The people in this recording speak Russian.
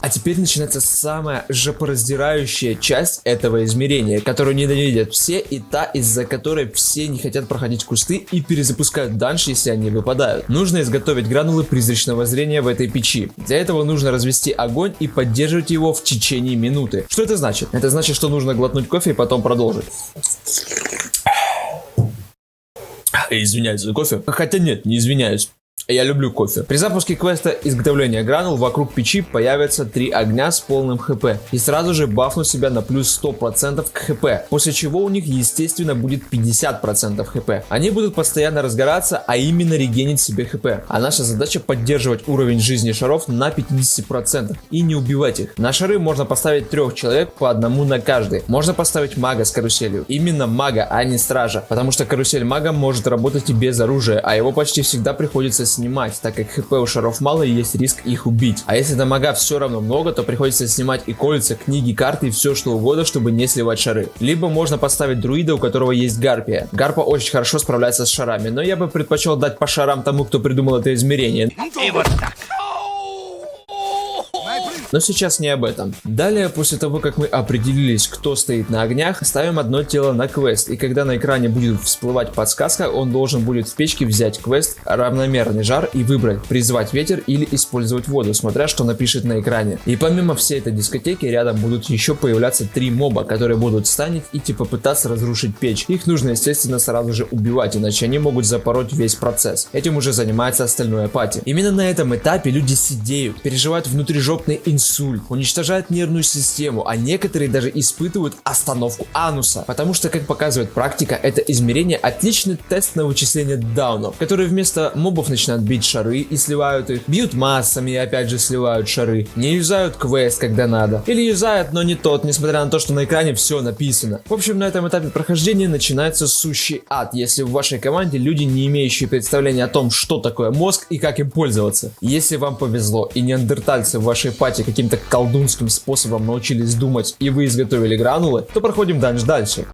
А теперь начинается самая жопораздирающая часть этого измерения, которую ненавидят все, и та, из-за которой все не хотят проходить кусты и перезапускают данж, если они выпадают. Нужно изготовить гранулы призрачного зрения в этой печи. Для этого нужно развести огонь и поддерживать его в течение минуты. Что это значит? Это значит, что нужно глотнуть кофе и потом продолжить. Извиняюсь за кофе. Хотя нет, не извиняюсь. Я люблю кофе. При запуске квеста изготовления гранул вокруг печи появятся 3 огня с полным хп. И сразу же бафнут себя на плюс 100% к хп. После чего у них естественно будет 50% хп. Они будут постоянно разгораться, а именно регенить себе хп. А наша задача поддерживать уровень жизни шаров на 50% и не убивать их. На шары можно поставить 3 человек по одному на каждый. Можно поставить мага с каруселью. Именно мага, а не стража. Потому что карусель мага может работать и без оружия, а его почти всегда приходится снимать, так как хп у шаров мало и есть риск их убить. А если дамага все равно много, то приходится снимать и кольца, книги, карты и все что угодно, чтобы не сливать шары. Либо можно поставить друида, у которого есть гарпия. Гарпа очень хорошо справляется с шарами, но я бы предпочел дать по шарам тому, кто придумал это измерение. И вот так. Но сейчас не об этом. Далее, после того, как мы определились, кто стоит на огнях, ставим одно тело на квест. И когда на экране будет всплывать подсказка, он должен будет в печке взять квест равномерный жар и выбрать призвать ветер или использовать воду, смотря что напишет на экране. И помимо всей этой дискотеки, рядом будут еще появляться 3 моба, которые будут станить и типа пытаться разрушить печь. Их нужно естественно сразу же убивать, иначе они могут запороть весь процесс. Этим уже занимается остальное пати. Именно на этом этапе люди сидеют, переживают внутрижопный инсульт, уничтожают нервную систему, а некоторые даже испытывают остановку ануса. Потому что, как показывает практика, это измерение отличный тест на вычисление даунов, которые вместо мобов начинают бить шары и сливают их, бьют массами и опять же сливают шары, не юзают квест когда надо, или юзают, но не тот, несмотря на то, что на экране все написано. В общем, на этом этапе прохождения начинается сущий ад, если в вашей команде люди, не имеющие представления о том, что такое мозг и как им пользоваться. Если вам повезло и неандертальцы в вашей пати каким-то колдунским способом научились думать и вы изготовили гранулы, то проходим данж дальше.